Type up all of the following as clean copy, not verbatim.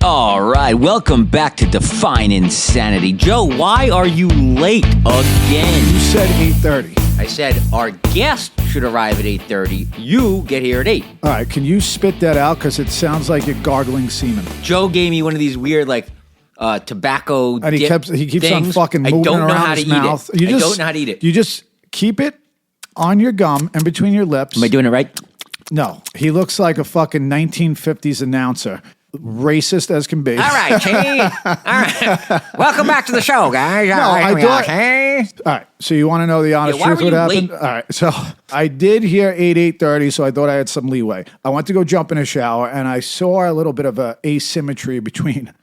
All right, welcome back to Define Insanity. Joe, why are you late again? You said 8:30. I said our guest should arrive at 8:30. You get here at 8. All right, can you spit that out? Because it sounds like you're gargling semen. Joe gave me one of these weird, tobacco And he keeps things. on fucking moving I don't know around how to his eat mouth. it. I don't know how to eat it. You just keep it on your gum and between your lips. Am I doing it right? No. He looks like a fucking 1950s announcer. Racist as can be. All right, Chi. All right. Welcome back to the show, guys. No, I thought... All right, so you want to know the honest truth what happened? Late? All right, so I did hear 8:30, so I thought I had some leeway. I went to go jump in a shower, and I saw a little bit of a asymmetry between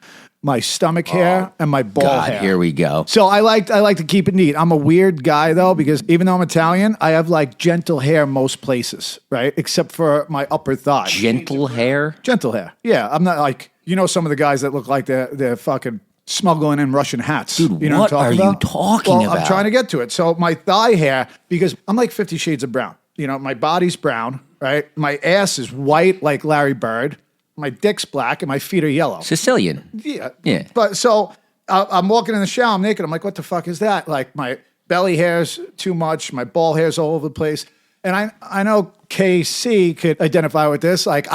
my stomach hair and my ball hair. Here we go. So I like to keep it neat. I'm a weird guy, though, because even though I'm Italian, I have, gentle hair most places, right? Except for my upper thigh. Gentle hair? Gentle hair. Yeah, I'm not some of the guys that look like they're fucking smuggling in Russian hats. Dude, you know what I'm are you talking about? I'm trying to get to it. So my thigh hair, because I'm like 50 shades of brown. You know, my body's brown, right? My ass is white like Larry Bird. My dick's black and my feet are yellow. Sicilian. Yeah. Yeah. But so I'm walking in the shower, I'm naked. I'm like, what the fuck is that? Like my belly hair's too much. My ball hair's all over the place. And I know KC could identify with this. Like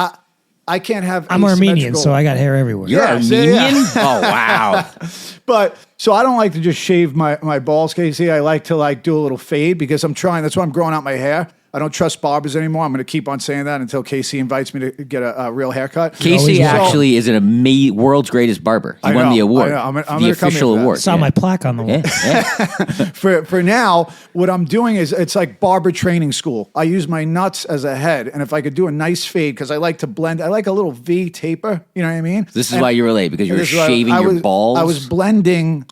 I can't have. I'm Armenian, so I got hair everywhere. You're Armenian? Yeah. Oh, wow. But so I don't like to just shave my balls, KC. I like to do a little fade because I'm trying. That's why I'm growing out my hair. I don't trust barbers anymore. I'm going to keep on saying that until Casey invites me to get a real haircut. Casey actually is an world's greatest barber. He won the award. I'm the official award. Saw my plaque on the wall. Yeah. For now, what I'm doing is it's like barber training school. I use my nuts as a head, and if I could do a nice fade, because I like to blend. I like a little V taper. You know what I mean? This is why you were late, because you were shaving your balls. I was blending.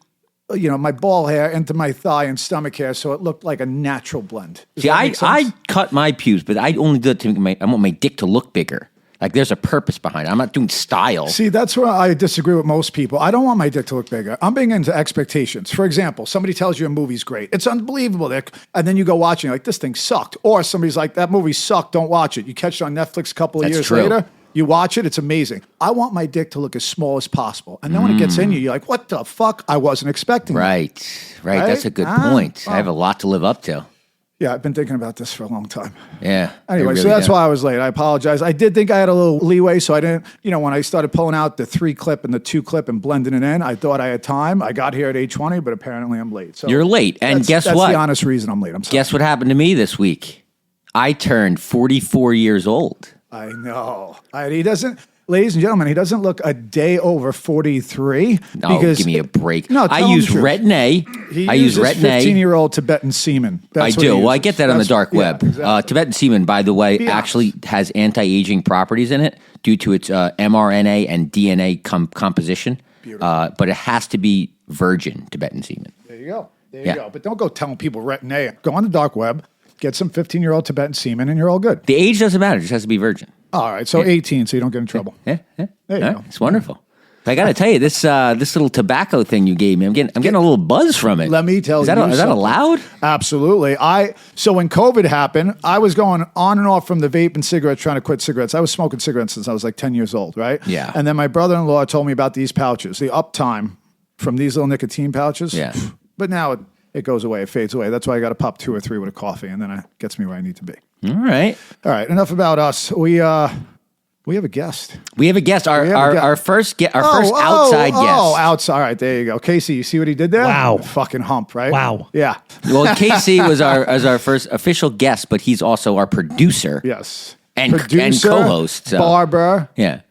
My ball hair into my thigh and stomach hair, so it looked like a natural blend. See, I cut my pubes, but I only do it I want my dick to look bigger. Like there's a purpose behind it. I'm not doing style. See, that's where I disagree with most people. I don't want my dick to look bigger. I'm being into expectations. For example, somebody tells you a movie's great. It's unbelievable, Dick. And then you go watch it, you're like, this thing sucked. Or somebody's like, that movie sucked, don't watch it. You catch it on Netflix a couple of years later. You watch it, it's amazing. I want my dick to look as small as possible. And then when it gets in you, you're like, what the fuck? I wasn't expecting Right. That's a good point. I have a lot to live up to. Yeah, I've been thinking about this for a long time. Yeah. Anyway, so that's why I was late. I apologize. I did think I had a little leeway, so I didn't, when I started pulling out the 3 clip and the 2 clip and blending it in, I thought I had time. I got here at 8:20, but apparently I'm late. So you're late. And guess what? That's the honest reason I'm late. I'm sorry. Guess what happened to me this week? I turned 44 years old. I know. He doesn't... Ladies and gentlemen, he doesn't look a day over 43. No, give me a break. No, I use Retin-A. I use Retin-A. 15-year-old Tibetan semen. That's I do. Well, I get that on the dark web. Exactly. Tibetan semen, by the way, actually has anti-aging properties in it due to its mRNA and DNA composition. But it has to be virgin Tibetan semen. There you go. There you go. But don't go telling people Retin-A. Go on the dark web, get some 15-year-old Tibetan semen, and you're all good. The age doesn't matter. It just has to be virgin. All right, so 18, so you don't get in trouble. Yeah. There you go. It's wonderful. But I got to tell you, this little tobacco thing you gave me, I'm getting a little buzz from it. Let me tell you, is that allowed? Absolutely. So when COVID happened, I was going on and off from the vape and cigarettes, trying to quit cigarettes. I was smoking cigarettes since I was like 10 years old, right? Yeah. And then my brother-in-law told me about these pouches, the Uptime from these little nicotine pouches. Yeah. But now it goes away, it fades away. That's why I got to pop 2 or 3 with a coffee, and then it gets me where I need to be. All right. Enough about us. We have a guest. We have a guest. Our first outside guest. Oh, outside. All right, there you go. Casey, you see what he did there? Wow. Fucking hump, right? Wow. Yeah. Well, Casey was our first official guest, but he's also our producer. Yes. And co-host. So. Barber. Yeah.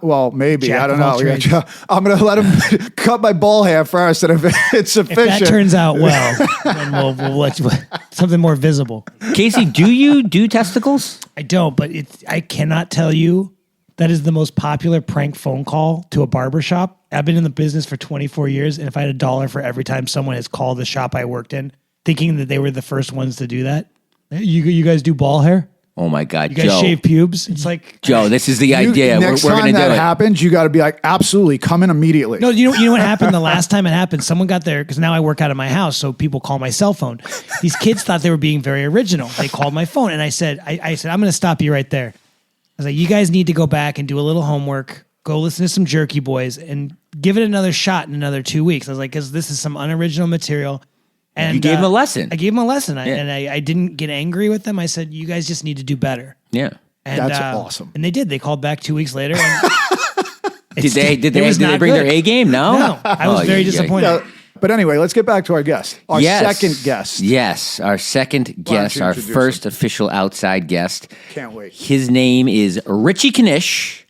Well, maybe. Jack I don't know. I'm going to let him cut my ball hair first, and if it's sufficient. If that turns out well, then we'll let you something more visible. Casey, do you do testicles? I don't, but I cannot tell you that is the most popular prank phone call to a barbershop. I've been in the business for 24 years, and if I had $1 for every time someone has called the shop I worked in, thinking that they were the first ones to do that. You guys do ball hair? Oh my God, you guys shave pubes? It's like Joe. This is the idea. Next we're going to do it. Next time that happens, you got to be like, absolutely, come in immediately. No, you know what happened the last time it happened? Someone got there because now I work out of my house, so people call my cell phone. These kids thought they were being very original. They called my phone, and I said, I'm going to stop you right there. I was like, you guys need to go back and do a little homework go listen to some Jerky Boys and give it another shot in another 2 weeks. I was like, because this is some unoriginal material. And you gave him a lesson. I gave him a lesson. I didn't get angry with them. I said, you guys just need to do better. Yeah. And, That's awesome. And they did. They called back 2 weeks later. And Did they bring their A game? No? I was very disappointed. But anyway, let's get back to our guest. Our second guest. Yes, our second guest, our first official outside guest. Can't wait. His name is Richie Knish,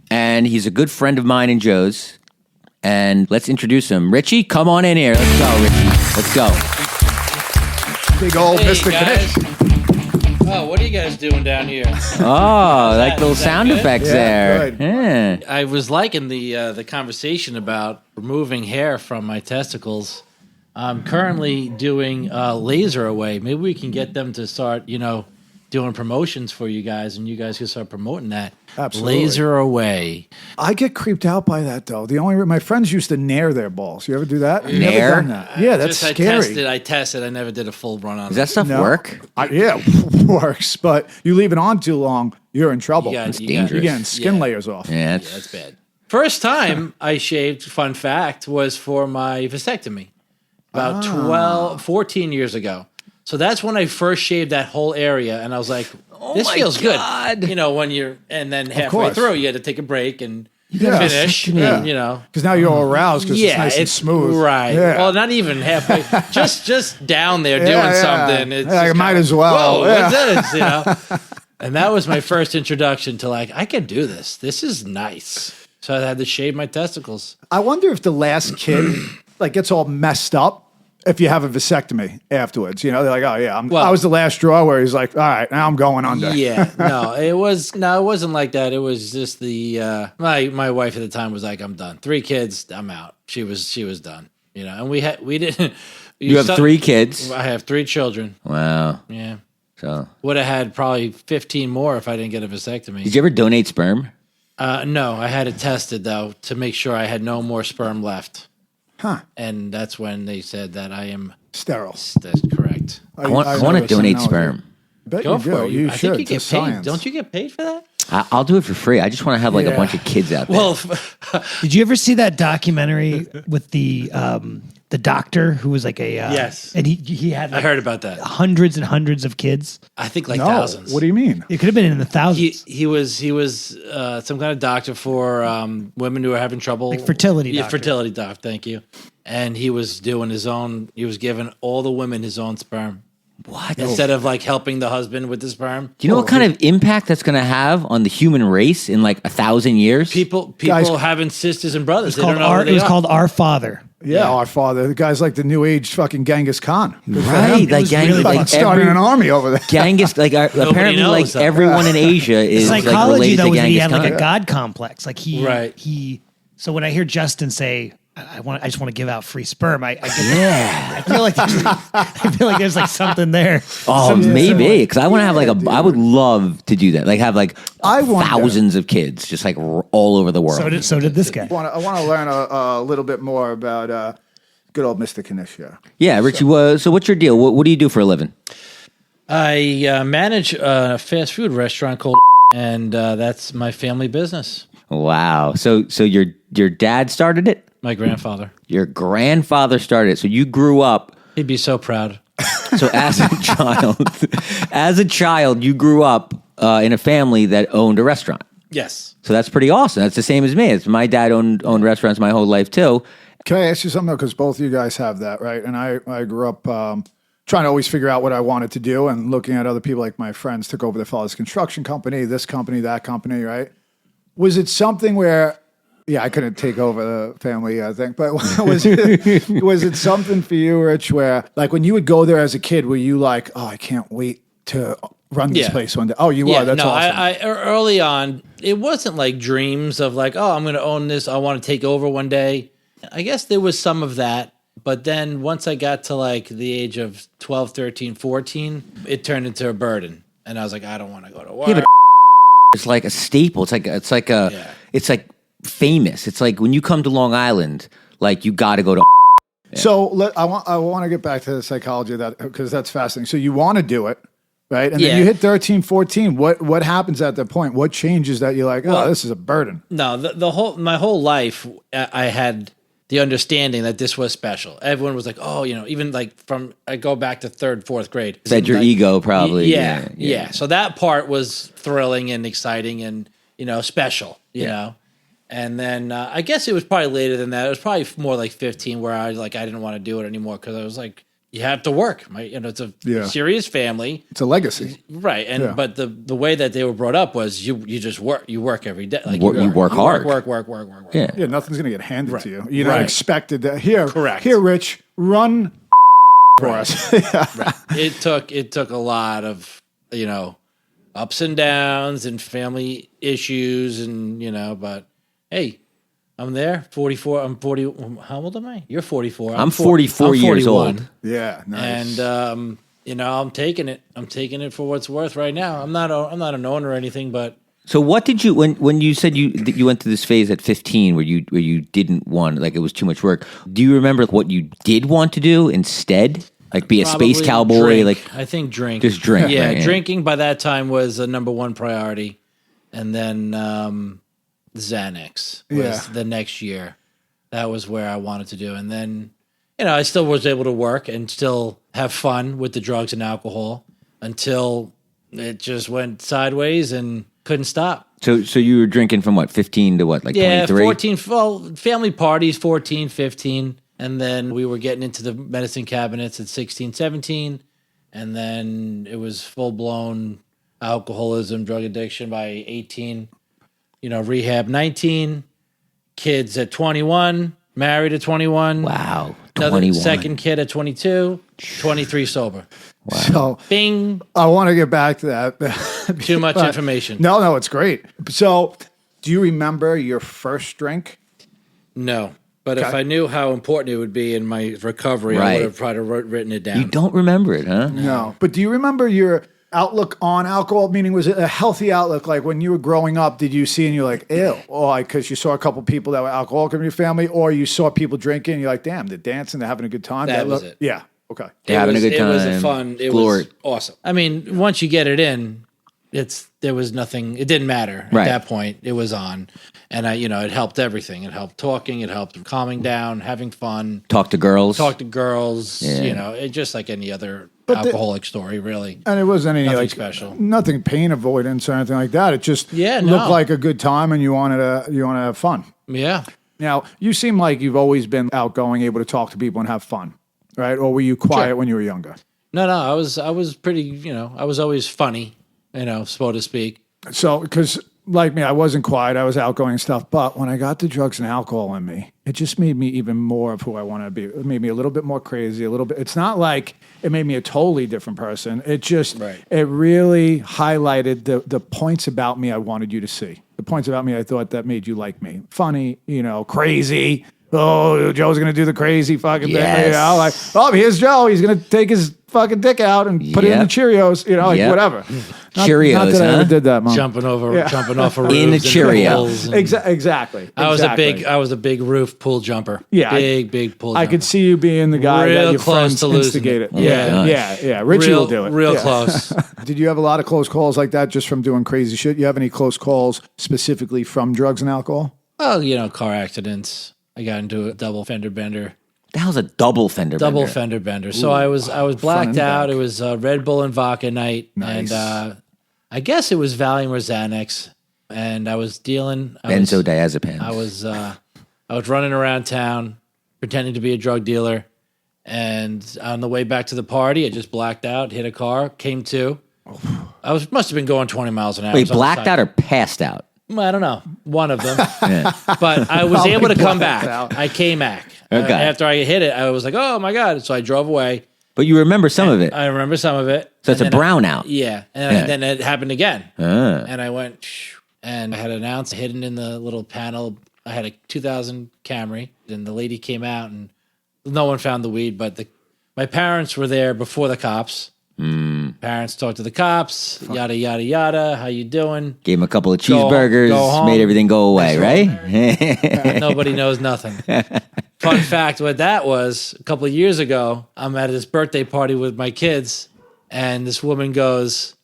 and he's a good friend of mine and Joe's. And let's introduce him. Richie, come on in here. Let's go, Richie. Let's go. Big old Mr. Guys. Knish. Oh, what are you guys doing down here? Oh, like little sound good? effects Yeah, there. good. Yeah. I was liking the conversation about removing hair from my testicles. I'm currently doing laser away. Maybe we can get them to start, doing promotions for you guys, and you guys can start promoting that. Absolutely. Laser away. I get creeped out by that though. My friends used to nair their balls. You ever do that? I've Nair? Never done that. Yeah, that's scary. I tested. I never did a full run on Does that stuff No. work? Yeah, works. But you leave it on too long, you're in trouble. That's dangerous. You're getting skin Yeah. layers off. Yeah, Yeah, that's bad. First time I shaved, fun fact, was for my vasectomy about 14 years ago. So that's when I first shaved that whole area, and I was like, this my feels God. good. When you're, and then halfway course. through, you had to take a break and Yeah. finish, Yeah. and, Because now you're all aroused because it's nice and smooth. Right. Yeah. Well, not even halfway. just down there doing Yeah, yeah. something. It's Yeah, just you might kinda, as well. Whoa, Yeah. what's this? And that was my first introduction to I can do this. This is nice. So I had to shave my testicles. I wonder if the last kid gets all messed up if you have a vasectomy afterwards. They're like, oh yeah, I was the last draw where he's like, all right, now I'm going under. Yeah, it wasn't like that. It was just the my wife at the time was like, I'm done. 3 kids, I'm out. She was done. And we didn't. You have 3 kids. I have 3 children. Wow. Yeah, So, would have had probably 15 more if I didn't get a vasectomy. did you ever donate sperm? No, I had it tested though to make sure I had no more sperm left. Huh. And that's when they said that I am. Sterile. That's correct. I want to never donate seen that. sperm. Bet Go you for do. it. You I should. think you get It's paid. science. Don't you get paid for that? I'll do it for free. I just want to have a Yeah. bunch of kids out there. Well, Did you ever see that documentary with the doctor who was like a Yes. and he had I heard about that. hundreds and hundreds of kids. I think like No. thousands. What do you mean? It could have been in the thousands. He was some kind of doctor for women who are having trouble, Like fertility Yeah, doctor. fertility doc. Thank you. And he was doing his own. He was giving all the women his own sperm. What? Instead of helping the husband with the sperm. Do you know what kind of impact that's going to have on the human race in 1,000 years? People Guys- having sisters and brothers. They Called don't know who it they was are. called Our Father. Yeah, our father. The guy's like the new age fucking Genghis Khan. Good for Right, him. like was gang, really like fun. Starting an army over there. Genghis, apparently, knows that. everyone in Asia is Psychology related though to was that he Genghis had Khan. a god complex. Right. So when I hear Justin say, I just want to give out free sperm. I Yeah. I feel like there's something there. Oh, maybe because I want to have I would love to do that. Have I wonder- thousands of kids, just all over the world. So did this guy. I want to learn a little bit more about good old Mr. Knish here. Yeah, Richie. So what's your deal? What do you do for a living? I manage a fast food restaurant called, and that's my family business. Wow. So your dad started it. My grandfather. Your grandfather started it. So you grew up. He'd be so proud. So as a child, you grew up in a family that owned a restaurant. Yes. So that's pretty awesome. That's the same as me. My dad owned restaurants my whole life too. Can I ask you something though? Because both of you guys have that, right? And I grew up trying to always figure out what I wanted to do and looking at other people like my friends took over their father's construction company, this company, that company, right? Was it something where, I couldn't take over the family, I think, but was it something for you, Rich, where when you would go there as a kid, were you like, oh, I can't wait to run this place one day? Oh, you are? That's awesome. I early on, it wasn't like dreams of oh, I'm going to own this. I want to take over one day. I guess there was some of that. But then once I got to the age of 12, 13, 14, it turned into a burden. And I was like, I don't want to go to work. Yeah, but it's like a staple. It's like famous. It's like when you come to Long Island, you got to go to. So I want to get back to the psychology of that because that's fascinating. So you want to do it, right? And then you hit 13, 14. What happens at that point? What changes that you're like, this is a burden? No, my whole life, I had the understanding that this was special. Everyone was like, oh, even like I go back to 3rd, 4th grade. Fed your ego, probably. Yeah. So that part was thrilling and exciting and, special, you know. And then I guess it was probably later than that. It was probably more like 15 where I didn't want to do it anymore because I was like, you have to work. It's a serious family. It's a legacy. Right. And but the way that they were brought up was you just work. You work every day. Like you work hard. Work. Yeah, nothing's going to get handed to you. You're not expected to. Here, Rich, run for us. Right. It took a lot of, ups and downs and family issues and, but hey, I'm there, 44. I'm 40. How old am I? You're 44. I'm 44 years old. Yeah, nice. And I'm taking it. I'm taking it for what's worth right now. I'm not an owner or anything, but. So what did you when you said you went through this phase at 15 where you didn't want, like, it was too much work? Do you remember what you did want to do instead? Like be a Probably space cowboy? Drink. Like I think drink. Just drink. Yeah, right? drinking by that time was a number one priority, and then. Xanax was the next year. That was where I wanted to do. And then, I still was able to work and still have fun with the drugs and alcohol until it just went sideways and couldn't stop. So you were drinking from what, 15 to what, like 23? 14, well, family parties, 14, 15. And then we were getting into the medicine cabinets at 16, 17. And then it was full-blown alcoholism, drug addiction by 18. Rehab 19, kids at 21, married at 21. Wow, 21. Second kid at 22, 23 sober. Wow. So, bing. I want to get back to that. Too much information. No, it's great. So, do you remember your first drink? No, but if I knew how important it would be in my recovery, I would have probably written it down. You don't remember it, huh? No. But do you remember your outlook on alcohol? Meaning, was it a healthy outlook? Like when you were growing up, did you see and you're like, ew, or because you saw a couple people that were alcoholic in your family, or you saw people drinking and you're like, damn, they're dancing, they're having a good time. That was it. Yeah. Okay. They're having a good time. It was fun. It was awesome. I mean, once you get it in, there was nothing. It didn't matter at that point. It was on, and it helped everything. It helped talking. It helped calming down, having fun. Talk to girls. Yeah. It's just like any other alcoholic story, really. And it wasn't any nothing special. Nothing pain avoidance or anything like that. It just looked like a good time, and you wanted to have fun. Yeah. Now you seem like you've always been outgoing, able to talk to people and have fun, right? Or were you quiet when you were younger? No. I was pretty. I was always funny. So to speak. So, because like me, I wasn't quiet. I was outgoing and stuff. But when I got the drugs and alcohol in me, it just made me even more of who I want to be. It made me a little bit more crazy, a little bit. It's not like it made me a totally different person. It just, it really highlighted the points about me I wanted you to see. The points about me I thought that made you like me. Funny, crazy. Oh, Joe's going to do the crazy fucking thing. Like, oh, here's Joe. He's going to take his fucking dick out and put it in the Cheerios, whatever. Cheerios, not that I ever did that, Mom. Jumping off a roof. In the Cheerios. Exactly. I was a big roof pool jumper. Yeah. Big pool jumper. I could see you being the guy that your friends instigated. Yeah. Richie will do it. Real close. Did you have a lot of close calls like that just from doing crazy shit? You have any close calls specifically from drugs and alcohol? Well, car accidents. I got into a double fender bender. The hell's a double fender bender? Double fender bender. So I was blacked out. It was Red Bull and vodka night. Nice. And I guess it was Valium or Xanax. And I was dealing benzodiazepines. I was running around town pretending to be a drug dealer. And on the way back to the party, I just blacked out, hit a car, came to. Must have been going 20 miles an hour. Wait, blacked out or passed out? I don't know. One of them. But I was able to come back. I came back. Okay. After I hit it, I was like, oh, my God. So I drove away. But you remember some of it. I remember some of it. So it's a brownout. Yeah. And then it happened again. And I went, and I had an ounce hidden in the little panel. I had a 2000 Camry. And the lady came out, and no one found the weed. But my parents were there before the cops. Parents talked to the cops, yada, yada, yada. How you doing? Gave him a couple of cheeseburgers, made everything go away, right? Nobody knows nothing. Fun fact, what that was, a couple of years ago, I'm at this birthday party with my kids, And this woman goes,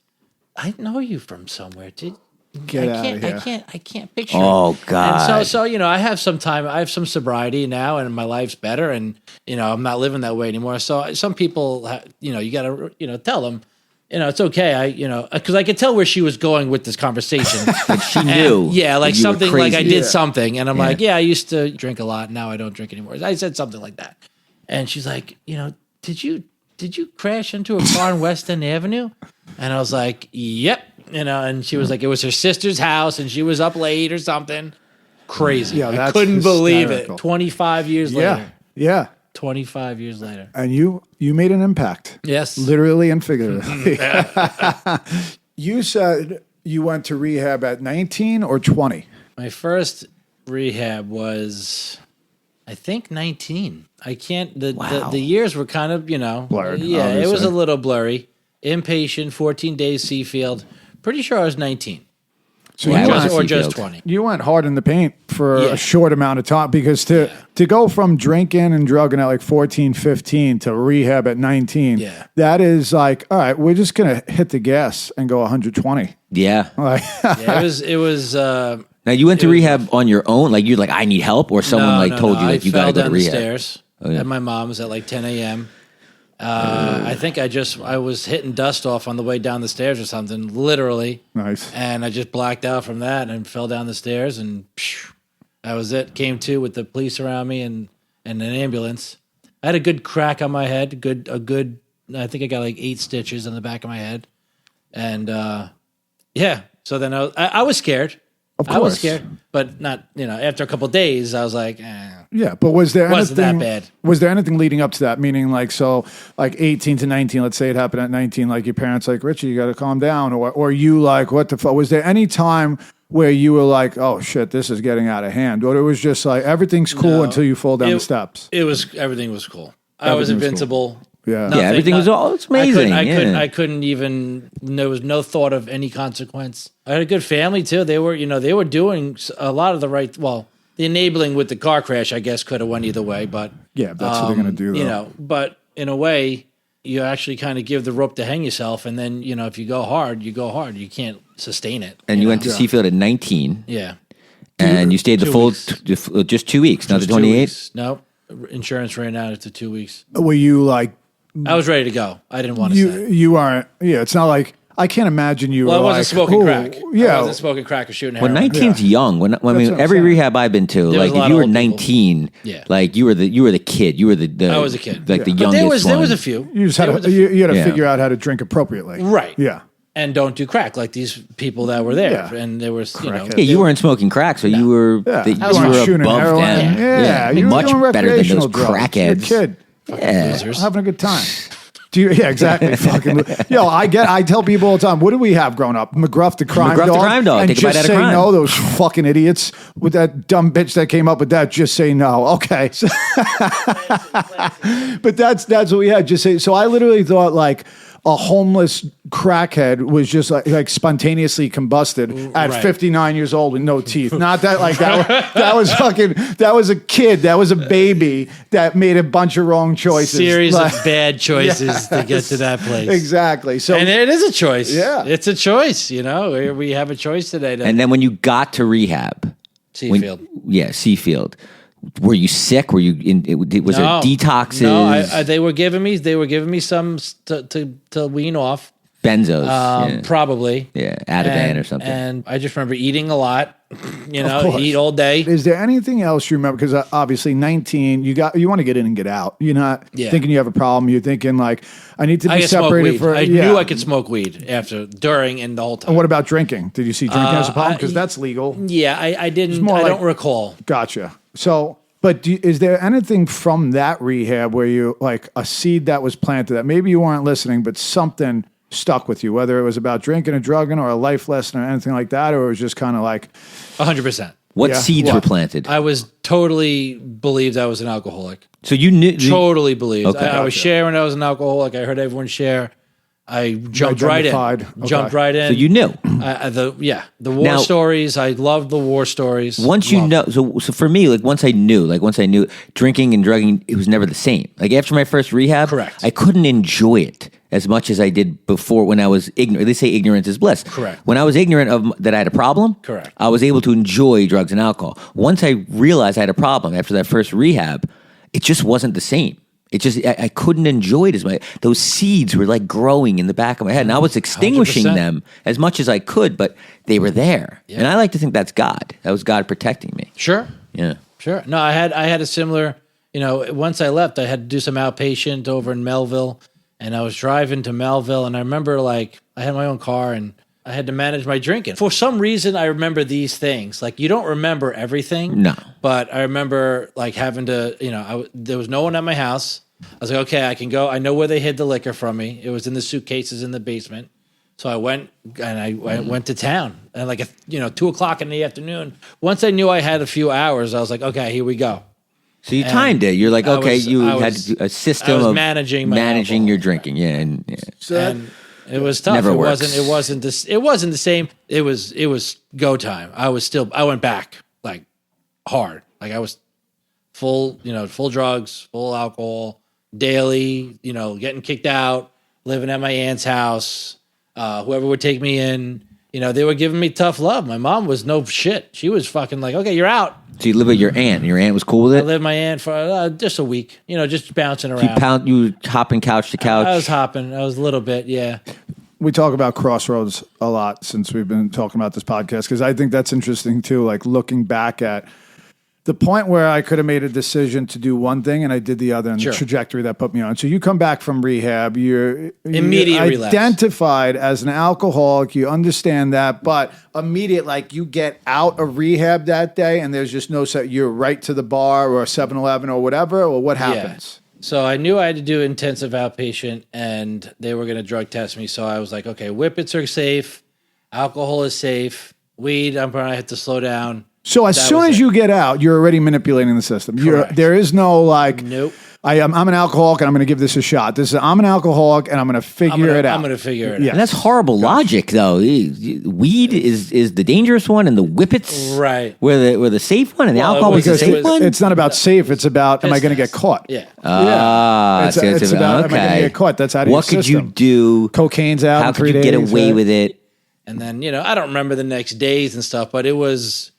I know you from somewhere. Get out of here. I can't picture. Oh God. And so I have some time. I have some sobriety now, and my life's better. And I'm not living that way anymore. So some people, you got to, tell them, it's okay. Because I could tell where she was going with this conversation. Like she knew. Yeah, like something like I did Yeah. something, and I'm like, I used to drink a lot. Now I don't drink anymore. I said something like that, and she's like, did you crash into a car on West End Avenue? And I was like, yep. And she was like, it was her sister's house, and she was up late or something. Crazy. Yeah, I that's couldn't believe hysterical. it. 25 years later. Yeah. 25 years later. And you made an impact. Yes. Literally and figuratively. You said you went to rehab at 19 or 20? My first rehab was, I think, 19. I can't. The years were kind of Blurred, Yeah, it was obviously. a little blurry. Inpatient, 14 days Seafield. Pretty sure I was 19. So Yeah, you I was went, at just Seafield. 20. you went hard in the paint for Yeah. a short amount of time because to go from drinking and drugging at like 14, 15 to rehab at 19, Yeah. that is like, all right, we're just going to hit the gas and go 120. Yeah. Like, Yeah, it was. Now you went to rehab on your own, like you're like, I need help, or someone told you like you got to go to down rehab. the stairs at my mom's at like 10 a.m. I think I was hitting dust off on the way down the stairs or something, literally. nice. And I just blacked out from that and fell down the stairs, and that was it. Came to with the police around me and an ambulance. I had a good crack on my head, a good. I think I got like 8 stitches on the back of my head, and So then I was scared. Of I was course. scared, but not. After a couple of days, I was like, Yeah, but was there Wasn't anything? that bad. Was there anything leading up to that? Meaning, like, so, like 18 to 19. Let's say it happened at 19. Like your parents, like Richie, you got to calm down, or you like, what the fuck? Was there any time where you were like, oh shit, this is getting out of hand, or it was just like everything's cool No. until you fall down the steps? Everything was cool. I was Everything was cool. invincible. Yeah. Yeah, everything was it's amazing. I couldn't even. There was no thought of any consequence. I had a good family too. They were doing a lot of the right. Well, the enabling with the car crash, I guess, could have went either way. But Yeah, that's what they're gonna do, though. But in a way, you actually kind of give the rope to hang yourself, and then if you go hard, you go hard. You can't sustain it. And you went to Seafield at 19, Yeah. and you stayed the 2 full weeks. just 2 weeks, not the Just 2 28. weeks. Nope. Insurance ran out after 2 weeks. Were you like I was ready to go. I didn't want to stay. you aren't? Yeah, it's not like I can't imagine you. Well, I were wasn't like, smoking "Ooh," crack. Yeah, I wasn't smoking crack or shooting Well, heroin. 19's young. When I mean, what I'm every saying. rehab I've been to, There was like a if lot you of were old people. 19, Yeah. like you were the kid. You were the I was a kid. like the But youngest there was one. a few. you just There had was to a few. you had to Yeah. figure out how to drink appropriately. Right. Yeah. And don't do crack like these people that were there. Yeah. And there was, Crackhead. Yeah, you weren't smoking crack, so you were Yeah. you I wasn't were shooting above heroin. them. Yeah, you were much doing better than those recreational drugs. You're a crackheads. kid. Yeah. losers. Having a good time. Do you? Yeah, exactly. Fucking. I tell people all the time. What did we have growing up? McGruff the crime McGruff the dog. crime dog. And Take a bite just out of say crime. no. Those fucking idiots with that dumb bitch that came up with that. Just say no. Okay. So- but that's what we had. Just say. So I literally thought like a homeless crackhead was just like spontaneously combusted at Right. 59 years old with no teeth. Not that like that. That was fucking. That was a kid. That was a baby that made a bunch of wrong choices. Series Like- of bad choices to get to that place. Exactly. So And it is a choice. Yeah. It's a choice. We have a choice today. To And then when you got to rehab, Seafield. Seafield, were you sick? Were you in? Was there detoxes? No, they were giving me some to wean off. Benzos, yeah. Probably. Yeah, Ativan or something. And I just remember eating a lot. course. Eat all day. is there anything else you remember? Because obviously 19, you want to get in and get out. You're not Yeah. thinking you have a problem. You're thinking like, I need to I be could smoke separated weed. for. I yeah. knew I could smoke weed during, and the whole time. And what about drinking? Did you see drinking as a problem? Because that's legal. Yeah, I didn't. more I like- don't recall. Gotcha. So, but is there anything from that rehab where you like a seed that was planted that maybe you weren't listening, but something stuck with you, whether it was about drinking or drugging or a life lesson or anything like that, or it was just kind of like, 100%. What Yeah. seeds What? were planted? I was totally believed I was an alcoholic. So you knew. Totally believed. Okay. I was sharing I was an alcoholic. I heard everyone share. I jumped right in. Identified. Okay. Jumped right in. So you knew. The war Now- stories. I loved the war stories. Once you know, so for me, like once I knew, drinking and drugging, it was never the same. Like after my first rehab, Correct. I couldn't enjoy it as much as I did before when I was ignorant. They say ignorance is bliss. Correct. When I was ignorant of that I had a problem, Correct. I was able to enjoy drugs and alcohol. Once I realized I had a problem after that first rehab, it just wasn't the same. It just I couldn't enjoy it as much. Those seeds were like growing in the back of my head, and I was extinguishing 100%. them as much as I could, but they were there. And I like to think that's God. That was God protecting me. Sure. Yeah. Sure. No, I had a similar, once I left, I had to do some outpatient over in Melville, and I was driving to Melville, and I remember I had my own car and I had to manage my drinking. For some reason, I remember these things. Like, you don't remember everything. No. But I remember having to, there was no one at my house. I was like, okay, I can go. I know where they hid the liquor from me. It was in the suitcases in the basement. So I went and I went to town and 2:00 in the afternoon. Once I knew I had a few hours, I was like, okay, here we go. So you timed it. You're like, okay, I had was- to do a system I was of managing my managing alcohol. your drinking. Yeah. And And it was tough. Never it works. wasn't the same. It was go time. I went back hard. I was full drugs, full alcohol, daily, getting kicked out, living at my aunt's house. Whoever would take me in, they were giving me tough love. My mom was no shit. She was fucking like, okay, you're out. so you live with your aunt. And your aunt was cool with I it. lived with my aunt for just a week, just bouncing around. You hopping couch to couch. I was hopping. I was a little bit, yeah. We talk about crossroads a lot since we've been talking about this podcast because I think that's interesting too. Like looking back at the point where I could have made a decision to do one thing and I did the other, and Sure. the trajectory that put me on. So you come back from rehab, you're Immediate relapse. identified as an alcoholic. You understand that, but immediate, you get out of rehab that day, and there's just no set. You're right to the bar or 7-Eleven or whatever, or what happens? So I knew I had to do intensive outpatient, and they were going to drug test me. So I was like, okay, whippets are safe, alcohol is safe, weed, I'm going to have to slow down. So as That soon was as it. you get out, you're already manipulating the system. Correct. There is no Nope. I'm an alcoholic and I'm going to give this a shot. I'm an alcoholic and I'm going to figure it out. I'm going to figure it Yeah. out. And that's horrible logic, though. Weed is the dangerous one, and the whippets Right. were the safe one, and the Well, alcohol was the Because safe one. it's not about safe. It's about am I going to get caught? Yeah. Yeah. So It's about am I going to get caught? That's out of What your could you system. do? Cocaine's out How in could 3 you days. get away with it? And then, I don't remember the next days and stuff, but it was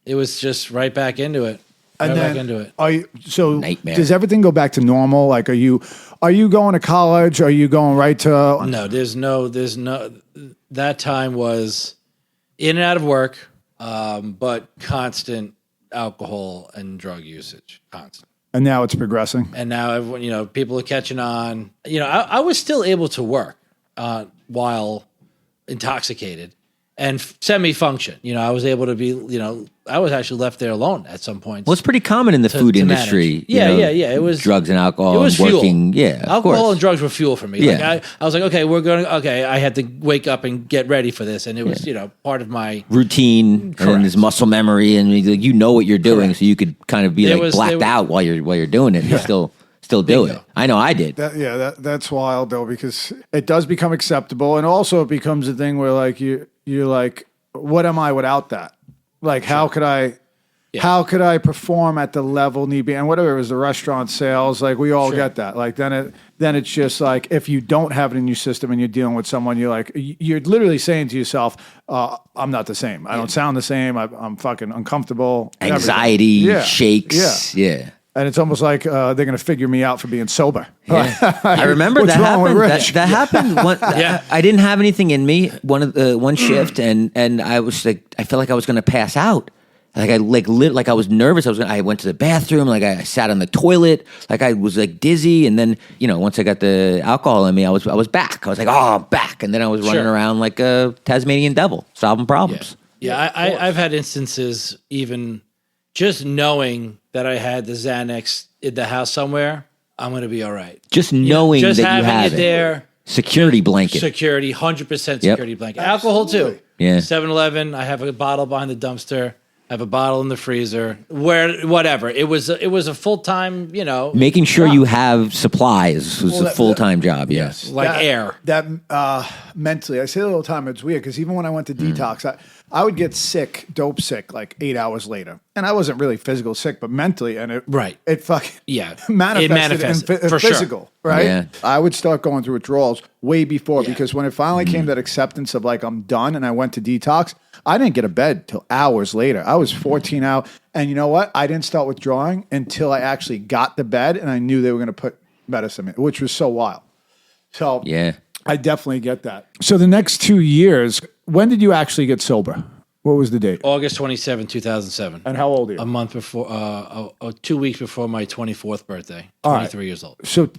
just right back into it. And Right back then, into it. are you, so Nightmare. does everything go back to normal? Like, are you going to college? Are you going right to? No, there's no, that time was in and out of work, but constant alcohol and drug usage, constant. And now it's progressing. And now everyone, people are catching on. I was still able to work while intoxicated and semi-function. I was able to be, I was actually left there alone at some point. Well, it's pretty common in the food to industry. manage. Yeah, you know, yeah. It was drugs and alcohol. It was and fuel. working. Yeah, of alcohol course. and drugs were fuel for me. Yeah. I was like, okay, I had to wake up and get ready for this, and it was part of my. Routine and Correct. there's muscle memory, and you know what you're doing, Correct. so you could kind of be There like was- blacked there- out while you're doing it. And you still do it. I know I did. That's wild though, because it does become acceptable, and also it becomes a thing where you're like, what am I without that? Like, how could I? Yeah. How could I perform at the level need be? And whatever it was, the restaurant sales, like we all Sure. get that. Like then it's just like if you don't have it in your system and you're dealing with someone, you're literally saying to yourself, "I'm not the same. I don't sound the same. I'm fucking uncomfortable." Anxiety, everything. Yeah. shakes. Yeah. And it's almost like they're going to figure me out for being sober. I remember What's that wrong with happened. Rich? That happened. Yeah. I didn't have anything in me one shift, and I was like, I felt like I was going to pass out. Like I was nervous. I went to the bathroom. Like I sat on the toilet. Like I was like dizzy, and then once I got the alcohol in me, I was back. I was like, oh, I'm back, and then I was running Sure. around like a Tasmanian devil, solving problems. Yeah, I've had instances even just knowing that I had the Xanax in the house somewhere. I'm going to be all right. Just knowing just that you having have it there. security blanket. Security, 100% security blanket. Alcohol too. Yeah. 7-Eleven. I have a bottle behind the dumpster. I have a bottle in the freezer. Whatever. It was a full time. Making sure you have supplies was a full time job. Yes. like air. That mentally, I say it all the time. It's weird because even when I went to detox, I would get sick, dope sick, like 8 hours later. And I wasn't really physical sick, but mentally, and it fucking manifested in for physical, sure. right? Yeah. I would start going through withdrawals way before because when it finally came that acceptance of like, I'm done and I went to detox, I didn't get a bed till hours later. I was 14 out. And you know what? I didn't start withdrawing until I actually got the bed and I knew they were going to put medicine in, which was so wild. So Yeah. I definitely get that. So the next 2 years, when did you actually get sober? What was the date? August 27, 2007. And how old are you? A month before, 2 weeks before my 24th birthday. All 23 years old. So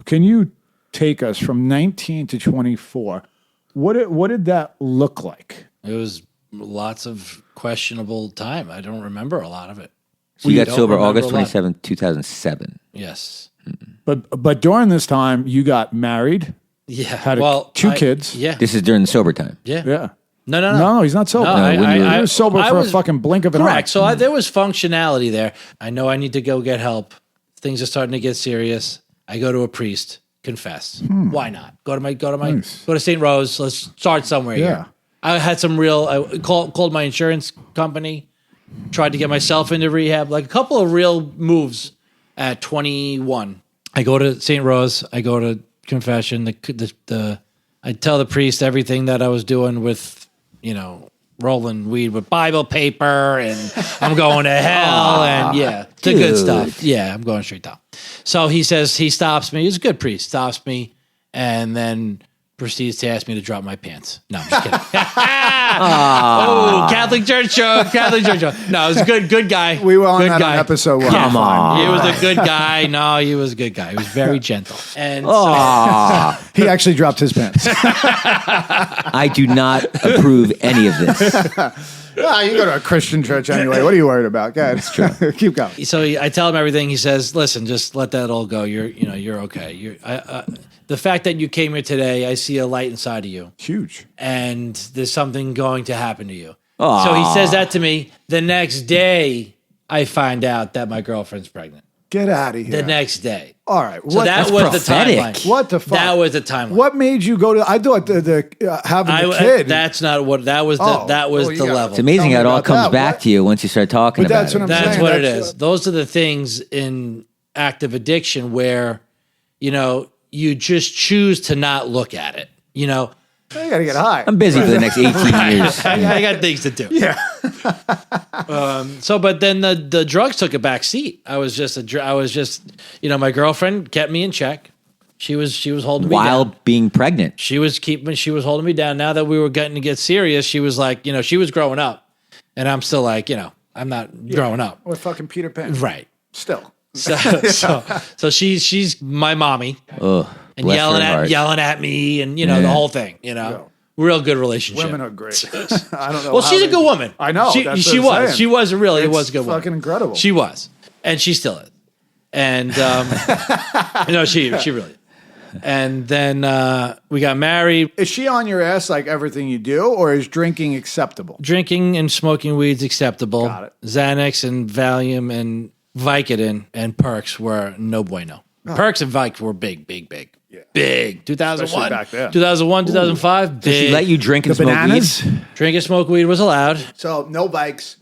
can you take us from 19 to 24? What did that look like? It was lots of questionable time. I don't remember a lot of it. So you got don't sober remember August a lot. 27th, 2007. Yes. But during this time, you got married, Yeah. had well, two I- kids. Yeah. This is during the sober time. Yeah. Yeah. No. No, he's not sober. No, He was sober for a fucking blink of an eye. Correct. So there was functionality there. I know I need to go get help. Things are starting to get serious. I go to a priest, confess. Why not? Go to St. Rose. Let's start somewhere Yeah. here. I had some I called my insurance company, tried to get myself into rehab, like a couple of real moves at 21. I go to St. Rose. I go to confession. I tell the priest everything that I was doing with, rolling weed with Bible paper and I'm going to hell and the good stuff. Yeah, I'm going straight down. So he stops me. He's a good priest. Stops me and then proceeds to ask me to drop my pants. No, I'm just kidding. Oh, Catholic church joke. No, it was a good guy. We were on good that guy. on episode 1. Come on. He was a good guy. No, he was a good guy. He was very gentle. And He actually dropped his pants. I do not approve any of this. You go to a Christian church anyway. What are you worried about? Go ahead. Keep going. so I tell him everything. He says, "Listen, just let that all go. You're okay. The fact that you came here today, I see a light inside of you, Huge. and there's something going to happen to you." So he says that to me. The next day, I find out that my girlfriend's pregnant. Get out of here. The next day. All right. So that was prophetic. the timeline. What the fuck? That was the timeline. What made you go to? I thought the having a kid. That's not what that was. That was the level. It's amazing how it all comes back to you once you start talking But about that's it. what I'm That's saying. what it is. Those are the things in active addiction where, you just choose to not look at it. You got to get high. I'm busy for the next 18 years. I got things to do. Yeah. But then the drugs took a back seat. I was just my girlfriend kept me in check. She was holding me While down. being pregnant. She was holding me down. Now that we were getting to get serious, she was like, she was growing up, and I'm still like, I'm not growing up. With fucking Peter Pan. Right. Still. So she's my mommy. Ugh, And bless yelling her heart. at me and the whole thing, real good relationship. Women are great. I don't know. Well, how she's a they- good woman. I know. She that's was. what I'm saying. She was really. It was a good woman. Fucking incredible. She was, and she still is. And she really. And then we got married. Is she on your ass like everything you do, or is drinking acceptable? Drinking and smoking weed's acceptable. Got it. Xanax and Valium and Vicodin and Perks were no bueno. Perks and Vic were big. Yeah. Big. 2001. Especially back then. 2001, 2005. Did she Big. let you drink and The smoke bananas. weed? Drink and smoke weed was allowed. So no bikes,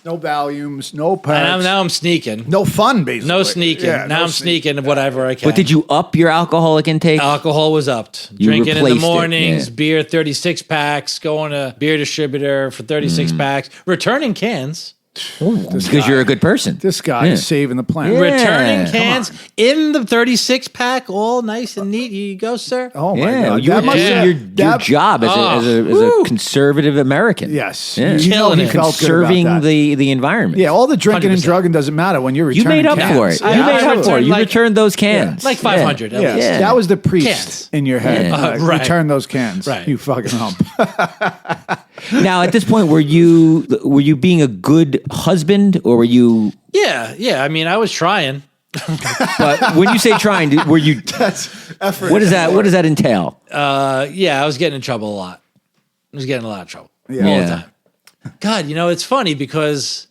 no Valiums, no perks. And now I'm sneaking. no fun, basically. No sneaking. Yeah, now no I'm sneaking whatever I can. But did you up your alcoholic intake? Alcohol was upped. You Drinking in the replaced it, mornings, yeah. beer 36 packs, going to beer distributor for 36 packs, returning cans. Because you're a good person. This guy is saving the planet. Yeah. Returning come cans in the 36 pack, all nice and neat. Here you go, sir. Oh my Yeah, god, you were that must- doing your that- job as a conservative American. Yes, Yeah. you know Killing he it. felt good about Conserving that. the environment. Yeah, all the drinking 100%. and drugging doesn't matter when you're You returning made up cans. for it. Yeah, You made I up for it. You like- returned those cans. Like 500 at Yeah. least. Yeah. That was the priest Cans. in your head. Yeah. Like, Right. Return those cans. Right. You fucking hump. Now, at this point, were you being a good husband, or were you? Yeah. I mean, I was trying. But when you say trying, were you? That's effort. What does that entail? Yeah, I was getting in trouble a lot. I was getting in a lot of trouble all Yeah. the time. God, it's funny because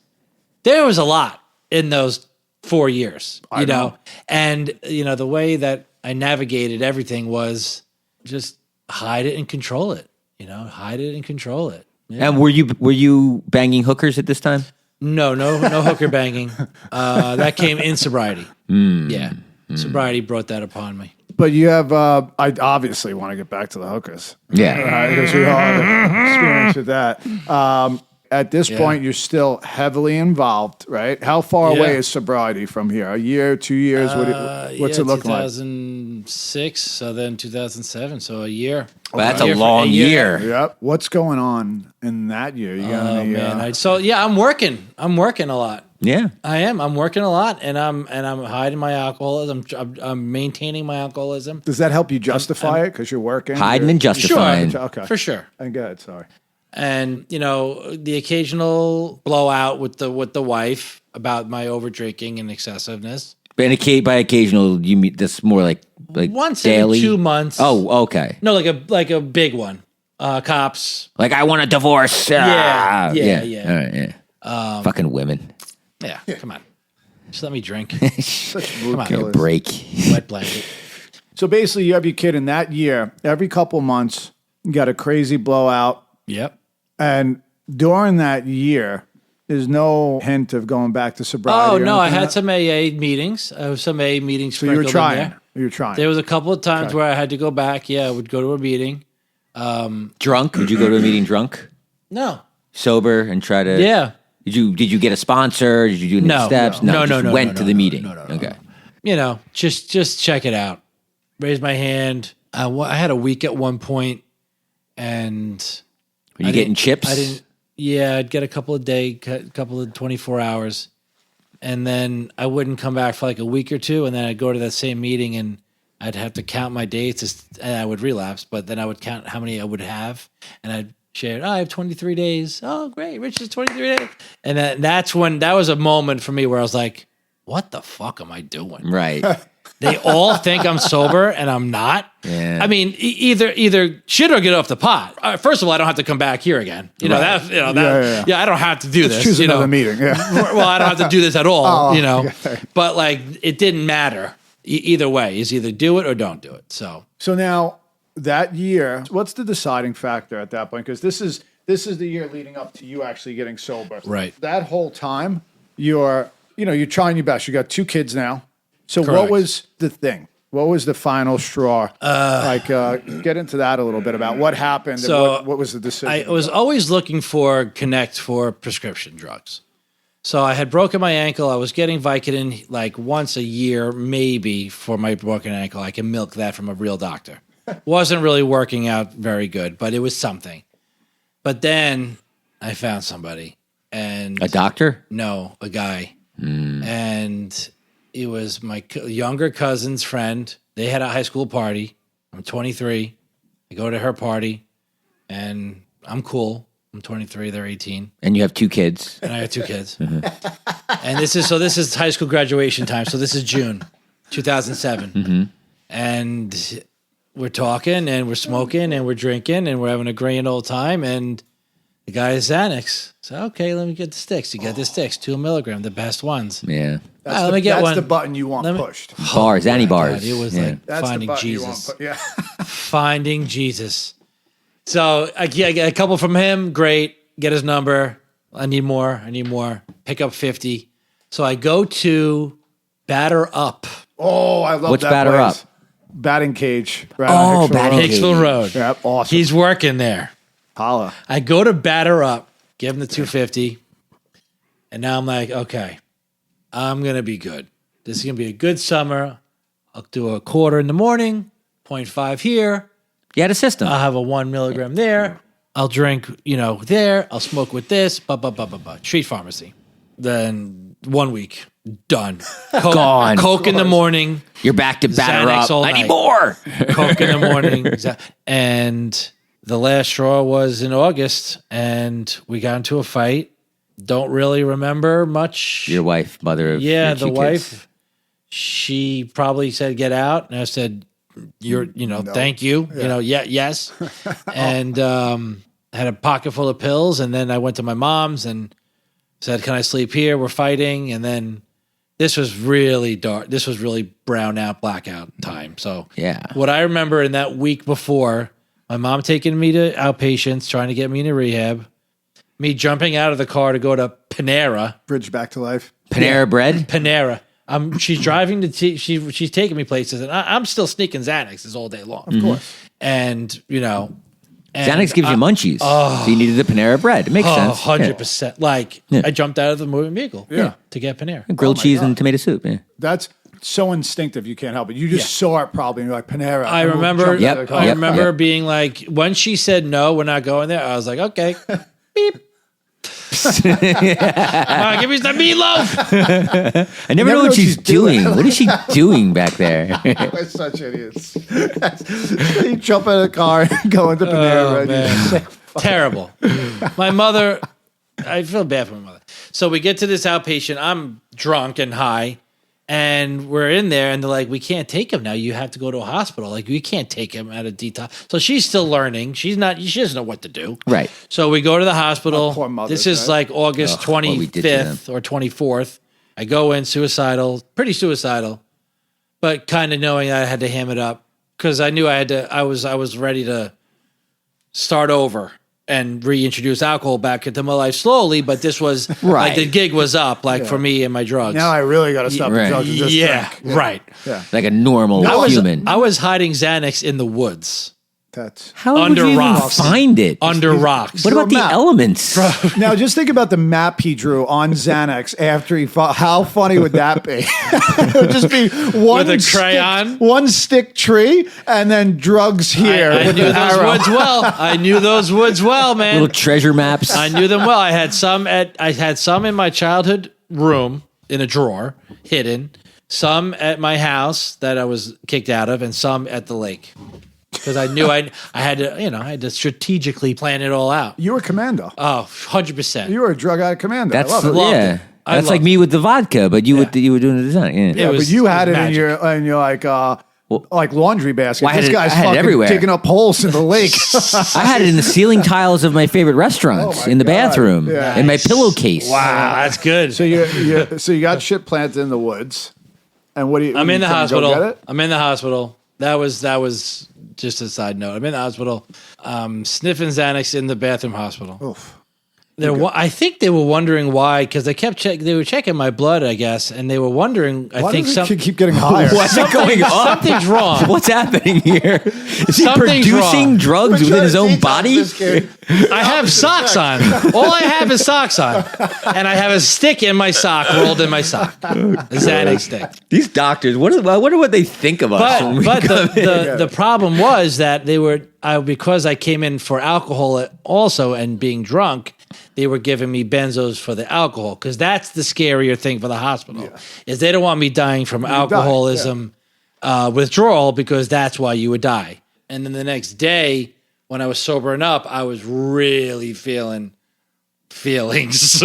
there was a lot in those 4 years, you know? And, the way that I navigated everything was just hide it and control it, hide it and control it. And were you banging hookers at this time? No hooker banging. That came in sobriety. Yeah. Sobriety brought that upon me. But you have, I obviously want to get back to the hookers. Yeah. Because we all have experience with that. At this point, you're still heavily involved, right? How far away is sobriety from here? A year, 2 years? What's it looking like? 2006, so then 2007, so a year. Well, that's a long year. Yep. What's going on in that year? You got any? Man. I'm working. I'm working a lot. Yeah, I am. I'm working a lot, and I'm hiding my alcoholism. I'm maintaining my alcoholism. Does that help you justify it because you're working? hiding and justifying. Sure. Okay, For sure. I'm good. Sorry. And the occasional blowout with the wife about my over drinking and excessiveness. And by occasional, you mean that's more like Once daily? every 2 months. Oh, okay. No, like a big one. Cops. Like I want a divorce. Yeah. All right, yeah. Fucking women. Yeah, come on. Just let me drink. Such mood Come on. killers. Break. Wet blanket. So basically, you have your kid in that year. Every couple months, you got a crazy blowout. Yep. And during that year, there's no hint of going back to sobriety. Oh, or no, I anything had like that? some AA meetings. Some AA meetings So you were sprinkled in trying. there. You were trying. There was a couple of times where I had to go back. Yeah, I would go to a meeting. Drunk? Would you go to a meeting drunk? No. Sober and try to? Yeah. Did you get a sponsor? Did you do any No. steps? No. Just went to the meeting. Okay. Just check it out. Raise my hand. I had a week at one point, and Were you getting chips? I didn't. Yeah, I'd get a couple of 24 hours, and then I wouldn't come back for like a week or two, and then I'd go to that same meeting, and I'd have to count my dates, and I would relapse, but then I would count how many I would have, and I'd share, I have 23 days. Oh, great, Rich is 23 days. And that was a moment for me where I was like, what the fuck am I doing? Right. They all think I'm sober and I'm not. Yeah. I mean, either shit or get off the pot. First of all, I don't have to come back here again. I don't have to do this. Choose another meeting. Yeah. Well, I don't have to do this at all, okay. But like, it didn't matter. Either way, is either do it or don't do it. So now that year, what's the deciding factor at that point? Because this is the year leading up to you actually getting sober. Right. That whole time, you're trying your best. You got 2 kids now. So Correct. What was the thing? What was the final straw? Get into that a little bit about what happened. So and what was the decision? I was always looking for Connect for prescription drugs. So I had broken my ankle. I was getting Vicodin like once a year, maybe, for my broken ankle. I can milk that from a real doctor. Wasn't really working out very good, but it was something. But then I found somebody. And A doctor? No, a guy. And it was my younger cousin's friend. They had a high school party. I'm 23. I go to her party, and I'm cool. I'm 23. They're 18. And you have 2 kids. And I have 2 kids. And this is high school graduation time. So this is June 2007. And we're talking, and we're smoking, and we're drinking, and we're having a grand old time. And the guy is Xanax. So, okay, let me get the sticks. You get the sticks, 2 milligram, the best ones. Yeah. That's let me get one. the button you want pushed. Bars, anti-bars. God, it was Yeah. like That's finding the button Jesus. you want. Finding Jesus. So I get a couple from him. Great. Get his number. I need more. Pick up 50. So I go to Batter Up. Oh, I love What's that Batter place. Up? Batting cage. Right Oh, on Hicksville batting Road. cage. Hicksville Road. Yep, awesome. He's working there. Holla. I go to Batter Up, give him the 250, and now I'm like, okay, I'm going to be good. This is going to be a good summer. I'll do a quarter in the morning, 0.5 here. You had a system. I'll have a 1 milligram there. I'll drink, there. I'll smoke with this. Street pharmacy. Then 1 week, done. Gone. Coke in the morning. You're back to Batter Xanax Up. all I need night. more. Coke in the morning. And the last straw was in August, and we got into a fight. Don't really remember much. Your wife, mother of Yeah, your the 2 wife. kids. She probably said, "Get out," and I said, thank you. Yes. And I had a pocket full of pills, and then I went to my mom's and said, "Can I sleep here? We're fighting." And then this was really dark. This was really brown out, blackout time. So Yeah. what I remember in that week before, my mom taking me to outpatients, trying to get me into rehab. me jumping out of the car to go to Panera. Bridge back to life. Panera bread? Panera. She's driving to she's taking me places, and I'm still sneaking Xanaxes all day long. Of course. And Xanax gives you munchies. So you needed the Panera bread. It makes sense. 100%. Like, I jumped out of the moving vehicle to get Panera. Grilled cheese and tomato soup. Yeah. That's so instinctive you can't help it. You just saw it probably and you're like, Panera. I remember being like, when she said no, we're not going there, I was like, okay. Beep. Come on, give me some meatloaf. I never know what she's doing. What is she doing back there? We're such idiots. You jump in a car and go into Panera. Man. Terrible. My mother, I feel bad for my mother. So we get to this outpatient. I'm drunk and high. And we're in there, and they're like, we can't take him now. You have to go to a hospital. Like, we can't take him out of detox. So she's still learning. She doesn't know what to do. Right. So we go to the hospital. Poor mother, this is like August 25th or 24th. I go in pretty suicidal, but kind of knowing I had to ham it up because I knew I was ready to start over and reintroduce alcohol back into my life slowly, but this was like the gig was up, for me and my drugs. Now I really got to stop the drugs and just drink. Right. Yeah. Like a normal human. I was hiding Xanax in the woods. How under would you rocks. even find it? Under rocks. What about the elements? Now, just think about the map he drew on Xanax after he fought. How funny would that be? It would just be one with a crayon, one stick tree, and then drugs here. I knew those woods well. I knew those woods well, man. Little treasure maps. I knew them well. I had some in my childhood room in a drawer, hidden. Some at my house that I was kicked out of, and some at the lake. Because I knew I had to strategically plan it all out. You were commando. Oh, 100%. You were a drug addict commando. That's I love it. That's like me with the vodka, but you were doing the design. Yeah, but you had it in your like laundry basket. This guy's fucking everywhere. digging up holes in the lake. I had it in the ceiling tiles of my favorite restaurants, in the bathroom, in my pillowcase. Wow, that's good. So you got shit planted in the woods, and what do you? I'm in the hospital. Go get it? I'm in the hospital. That was just a side note. I'm in the hospital, sniffing Xanax in the bathroom hospital. Oof. I think they were wondering why, because they were checking my blood, I guess, and they were wondering. Why does it keep getting higher? What's going on? Something's wrong. What's happening here? Is he Something's producing wrong. drugs within his own body? I have socks on. All I have is socks on, and I have a stick in my sock, rolled in my sock, a Xanax stick. These doctors, I wonder what they think of us. But the problem was that they were because I came in for alcohol also and being drunk. They were giving me benzos for the alcohol because that's the scarier thing for the hospital is they don't want me dying from alcoholism withdrawal because that's why you would die. And then the next day when I was sobering up, I was really feeling feelings.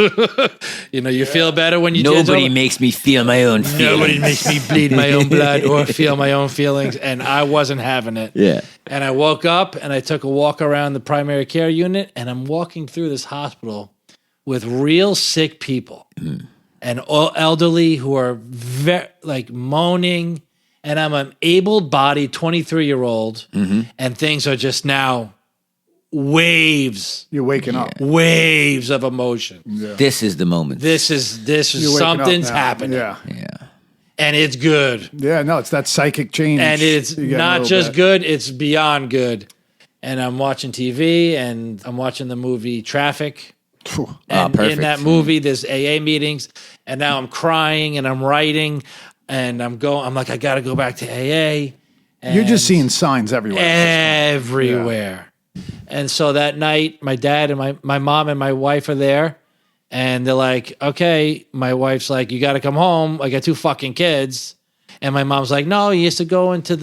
You feel better when you Nobody makes me feel my own feelings. Nobody makes me bleed my own blood or feel my own feelings, and I wasn't having it. Yeah. And I woke up and I took a walk around the primary care unit, and I'm walking through this hospital with real sick people and all elderly who are moaning, and I'm an able-bodied 23-year-old, and things are just now waves. You're waking up. Waves of emotion. Yeah. This is the moment. This is something's happening. Yeah. And it's good. Yeah, no, it's that psychic change. And it's not just good, it's beyond good. And I'm watching TV and I'm watching the movie Traffic. And in that movie, there's AA meetings. And now I'm crying and I'm writing and I'm like, I got to go back to AA. And you're just seeing signs everywhere. Everywhere. And so that night, my dad and my mom and my wife are there. And they're like, okay, my wife's like, you got to come home. I got 2 fucking kids. And my mom's like, no, he has to go into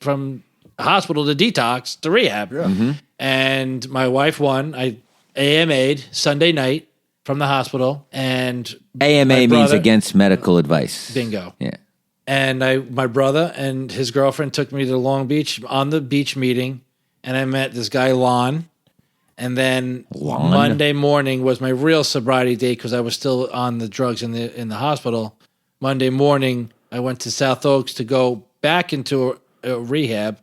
from hospital to detox to rehab. Yeah. And my wife won. I AMA'd Sunday night from the hospital. And AMA means against medical advice. Bingo. Yeah. And my brother and his girlfriend took me to Long Beach on the beach meeting. And I met this guy, Lon. And then Monday morning was my real sobriety day because I was still on the drugs in the hospital. Monday morning, I went to South Oaks to go back into a rehab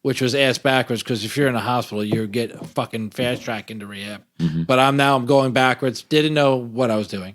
which was ass backwards because if you're in a hospital, you get a fucking fast track into rehab. But I'm going backwards. Didn't know what I was doing,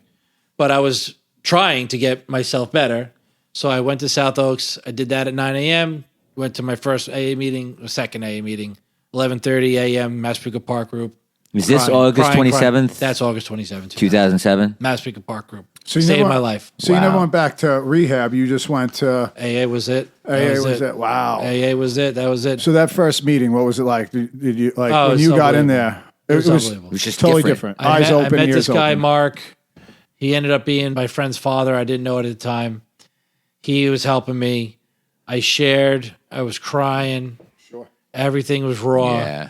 but I was trying to get myself better. So I went to South Oaks. I did that at 9 a.m. Went to my first AA meeting, second AA meeting, 11:30 a.m. Massapequa Park Group. Is this August 27th? That's August 27th, 2007? Massapequa Park Group. So you Saved never, my life. So you never went back to rehab. You just went to AA was it. AA was it. Wow. AA was it. That was it. So that first meeting, what was it like? Did you like Oh, when it's you got in unbelievable. there? It was unbelievable. It was just totally different. different. Eyes open, I met ears this guy, open. Mark. He ended up being my friend's father. I didn't know it at the time. He was helping me. I shared. I was crying. Sure. Everything was raw. Yeah.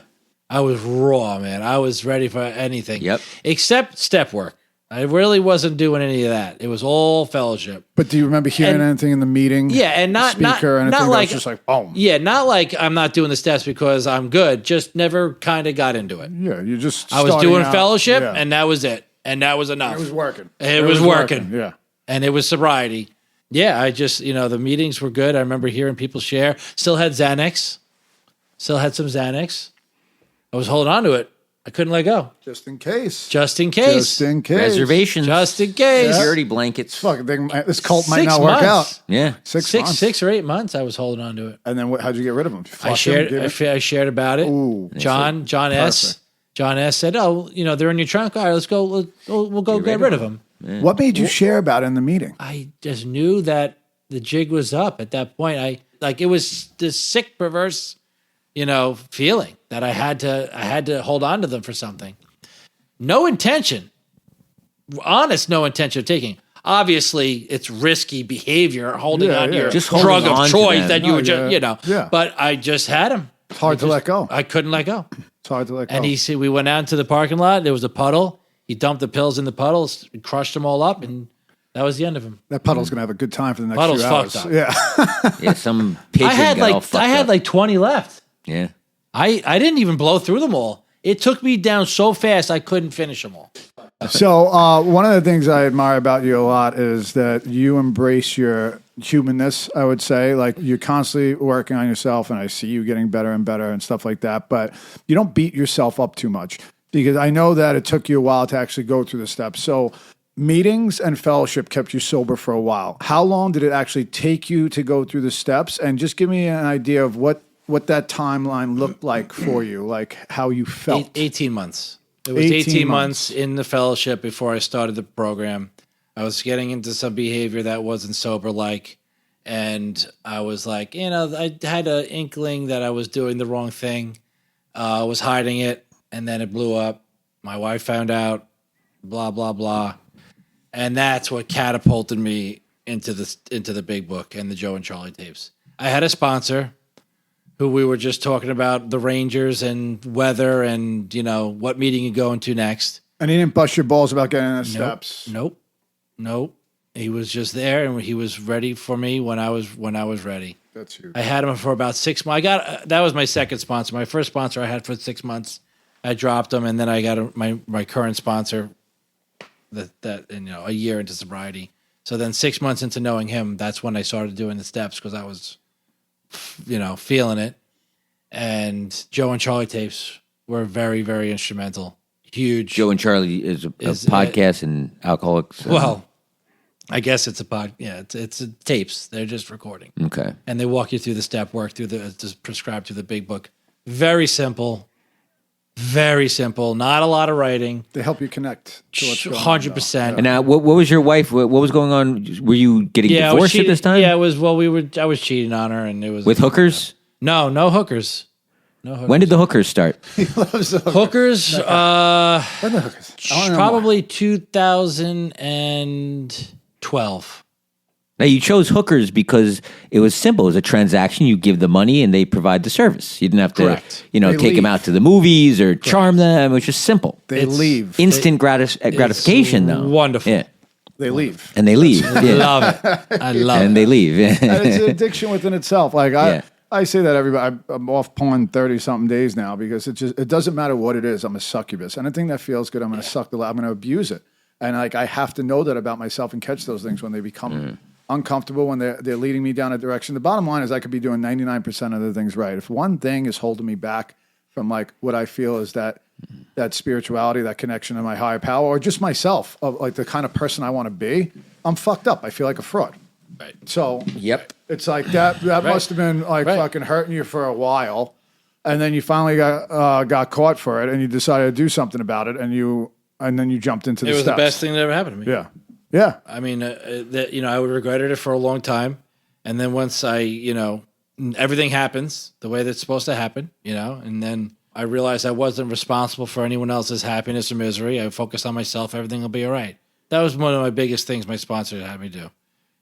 I was raw, man. I was ready for anything. Yep. Except step work. I really wasn't doing any of that. It was all fellowship. But do you remember hearing And- anything in the meeting? Yeah, and not speaker, anything not that like was just like boom. Yeah, not like I'm not doing the steps because I'm good. Just never kind of got into it. Yeah, you just. I was starting doing out. fellowship, Yeah. and that was it. And that was enough. it was working. It was working. Yeah. And it was sobriety. Yeah, I just, the meetings were good. I remember hearing people share. Still had Xanax. Still had some Xanax. I was holding on to it. I couldn't let go. Just in case. Just in case. Just in case. Reservations. Just in case. Security blankets. Fuck, this cult might 6 not work months. out. Yeah. Six months. 6 or 8 months I was holding on to it. And then how'd you get rid of them? I shared I shared about it. Ooh. John S. Perfect. John S. said, "Oh, they're in your trunk. All right, let's go. We'll go get rid of them." What made you share about it in the meeting? I just knew that the jig was up at that point. It was this sick, perverse, feeling that I had to hold on to them for something. No intention, honest, no intention of taking. Obviously, it's risky behavior holding on to your Just drug holding on of to choice them. that you No, were just, yeah. But I just had him. It's hard to let go. I couldn't let go. It's hard to let go. And he said, we went out into the parking lot. There was a puddle. He dumped the pills in the puddles, crushed them all up, and that was the end of him. That puddle's gonna have a good time for the next Puddle's few hours. fucked up. Yeah. Yeah, some pigeon I had got all fucked up. like 20 left. Yeah. I didn't even blow through them all. It took me down so fast I couldn't finish them all. So one of the things I admire about you a lot is that you embrace your humanness, I would say. Like you're constantly working on yourself, and I see you getting better and better and stuff like that. But you don't beat yourself up too much, because I know that it took you a while to actually go through the steps. So meetings and fellowship kept you sober for a while. How long did it actually take you to go through the steps? And just give me an idea of what that timeline looked like for you, like how you felt. 18 months. It was 18 months in the fellowship before I started the program. I was getting into some behavior that wasn't sober-like, and I was like, I had an inkling that I was doing the wrong thing. I was hiding it, and then it blew up. My wife found out, blah, blah, blah. And that's what catapulted me into the big book and the Joe and Charlie tapes. I had a sponsor who we were just talking about the Rangers and weather and, what meeting you going to next. And he didn't bust your balls about getting in the steps. Nope. He was just there, and he was ready for me when I was ready. That's huge. I had him for about 6 months. That was my second sponsor. My first sponsor I had for 6 months. I dropped him, and then I got my current sponsor a year into sobriety. So then 6 months into knowing him, that's when I started doing the steps, because I was feeling it. And Joe and Charlie tapes were very, very instrumental. Huge. Joe and Charlie is a podcast and Alcoholics. Well, I guess it's a pod. Yeah, it's tapes. They're just recording. Okay. And they walk you through the step work, just prescribed through the big book. Very simple. Very simple. Not a lot of writing. They help you connect to what's going on. 100%. And now, what was your wife? What was going on? Were you getting divorced at this time? Yeah, it was. Well, I was cheating on her, and it was With hookers? No hookers. No hookers. When did the hookers start? He loves the Hookers? When the hookers? I wanna know Probably 2012. Now, you chose hookers because it was simple. It was a transaction. You give the money and they provide the service. You didn't have to, Correct. take leave. them out to the movies or charm them. It was just simple. They leave. Instant gratification, though. Wonderful. Yeah. They leave. And they leave. I Yeah. love it. I love And it. they leave. And it's an addiction within itself. Like Yeah. I say that everybody. I'm off porn 30-something days now because it doesn't matter what it is. I'm a succubus. Anything that feels good, I'm going to suck the. I'm going to abuse it. And I have to know that about myself and catch those things when they become uncomfortable when they're leading me down a direction. The bottom line is I could be doing 99% of the things right. If one thing is holding me back from like what I feel is that spirituality, that connection to my higher power, or just myself, of like the kind of person I want to be, I'm fucked up. I feel like a fraud. Right. So Yep. it's like that must have been like fucking hurting you for a while. And then you finally got caught for it and you decided to do something about it and then you jumped into the steps. It was the best thing that ever happened to me. Yeah. Yeah. I mean, I regretted it for a long time. And then once everything happens the way that's supposed to happen, and then I realized I wasn't responsible for anyone else's happiness or misery. I focused on myself. Everything will be all right. That was one of my biggest things my sponsor had me do.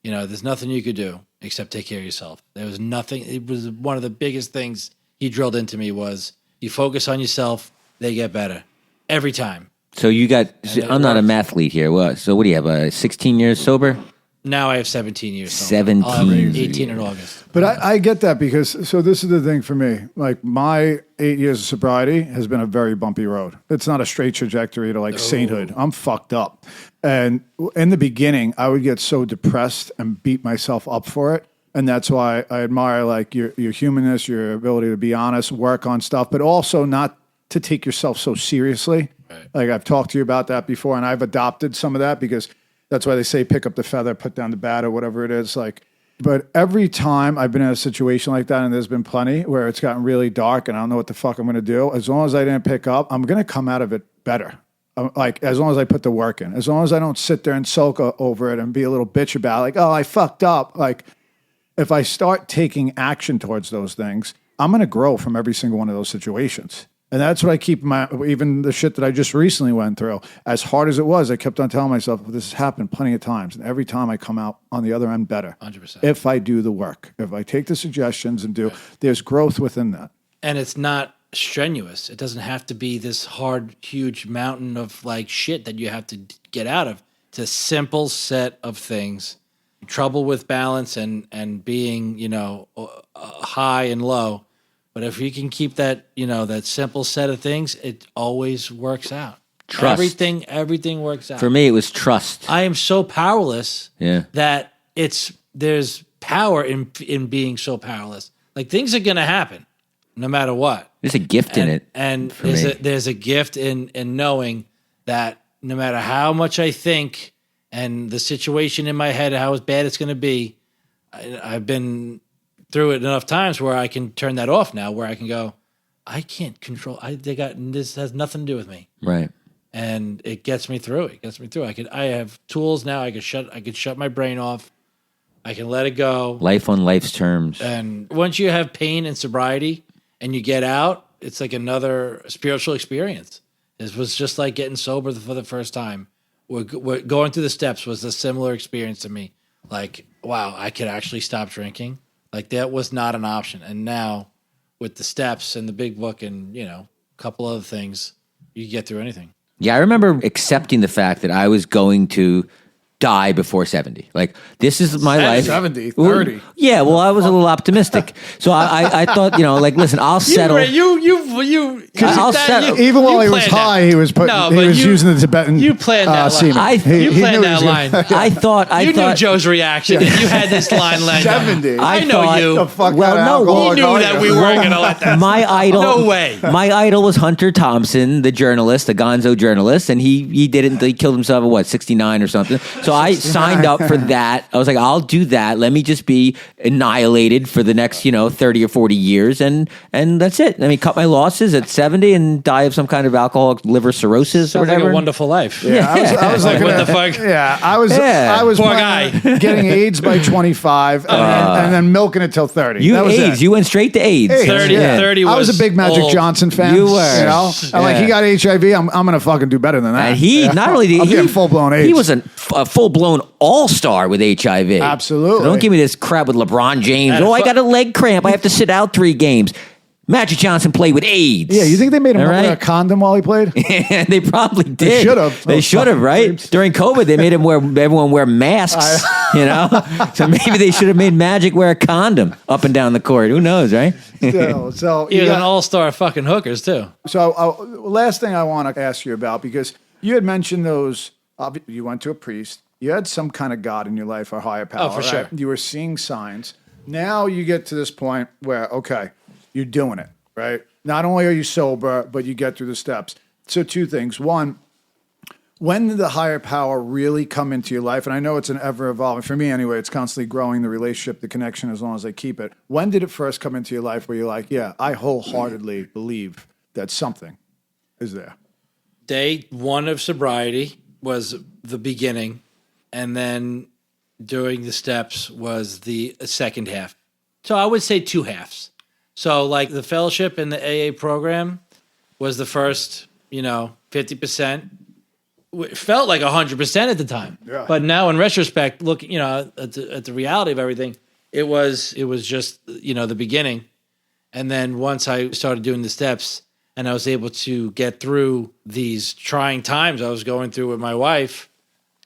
There's nothing you could do except take care of yourself. There was nothing. It was one of the biggest things he drilled into me was you focus on yourself, they get better every time. So you got, I'm not a mathlete here. What? So what do you have, 16 years sober? Now I have 17 years. 17 I'll have years. 18 in August. But I get that because, so this is the thing for me. Like my 8 years of sobriety has been a very bumpy road. It's not a straight trajectory to like sainthood. I'm fucked up. And in the beginning, I would get so depressed and beat myself up for it. And that's why I admire like your humanness, your ability to be honest, work on stuff, but also not to take yourself so seriously. Right. Like I've talked to you about that before, and I've adopted some of that because that's why they say pick up the feather, put down the bat, or whatever it is. Like, but every time I've been in a situation like that, and there's been plenty where it's gotten really dark, and I don't know what the fuck I'm going to do. As long as I didn't pick up, I'm going to come out of it better. Like as long as I put the work in, as long as I don't sit there and sulk over it and be a little bitch about it, like, oh, I fucked up. Like if I start taking action towards those things, I'm going to grow from every single one of those situations. And that's what I keep even the shit that I just recently went through, as hard as it was, I kept on telling myself, well, this has happened plenty of times. And every time I come out on the other end better. 100%. If I do the work, if I take the suggestions and there's growth within that. And it's not strenuous. It doesn't have to be this hard, huge mountain of like shit that you have to get out of. It's a simple set of things. Trouble with balance and being, high and low. But if you can keep that, that simple set of things, it always works out. Trust. Everything works out. For me, it was trust. I am so powerless that there's power in being so powerless. Like things are going to happen no matter what. There's a gift in it. And there's a gift in knowing that no matter how much I think and the situation in my head, how bad it's going to be, I've been through it enough times where I can turn that off now, where I can go, I can't control. This has nothing to do with me, Right. and it gets me through. I have tools now. I could shut my brain off. I can let it go. Life on life's terms. And once you have pain and sobriety, and you get out, it's like another spiritual experience. It was just like getting sober for the first time. We're going through the steps was a similar experience to me. Like, wow, I could actually stop drinking. Like that was not an option. And now with the steps and the big book and, a couple other things, you can get through anything. Yeah, I remember accepting the fact that I was going to die before 70. Like, this is my life. 70, 30. Yeah, well, I was a little optimistic. So I thought, listen, I'll settle. I'll settle. Even while he was high, he was using the Tibetan. You planned that line. Semen. You planned that line. I thought you knew Joe's reaction. And you had this line lined 70. I know you. The fuck Well, no, you knew that we weren't going to let that. My idol. No way. My idol was Hunter Thompson, the journalist, the Gonzo journalist, and he didn't. He killed himself at 69 or something. So I signed up for that. I was like, I'll do that. Let me just be annihilated for the next 30 or 40 years, and that's it. Let me cut my losses at 70 and die of some kind of alcoholic liver cirrhosis or Sounds whatever. like a wonderful life. Yeah, I was like, what the fuck? Yeah, I was Poor guy. getting AIDS by 25 and then milking it till 30. You that was AIDS. it. You went straight to AIDS. 30 I was a big Magic old. Johnson fan. You were. I'm like, he got HIV. I'm gonna fucking do better than that. And he not only did I'm getting full blown AIDS. he was a full blown all-star with HIV. Absolutely. So don't give me this crap with LeBron James. And I got a leg cramp. I have to sit out 3 games. Magic Johnson played with AIDS. Yeah, you think they made him All wear a right? condom while he played? They probably did. They should have. They should have, right? During COVID, they made everyone wear masks. So maybe they should have made Magic wear a condom up and down the court. Who knows, right? So He was an all-star fucking hookers too. So last thing I want to ask you about, because you had mentioned those. You went to a priest. you had some kind of God in your life or higher power. Oh, for sure. You were seeing signs. Now you get to this point where, okay, you're doing it, right? Not only are you sober, but you get through the steps. So 2 things. One, when did the higher power really come into your life? And I know it's an ever evolving, for me anyway, it's constantly growing, the relationship, the connection, as long as I keep it. When did it first come into your life where you're like, yeah, I wholeheartedly believe that something is there? Day 1 of sobriety was the beginning, and then doing the steps was the second half. So I would say 2 halves. So like the fellowship and the AA program was the first, 50%. It felt like 100% at the time. Yeah. But now in retrospect, look, at the reality of everything, it was just, the beginning. And then once I started doing the steps and I was able to get through these trying times I was going through with my wife,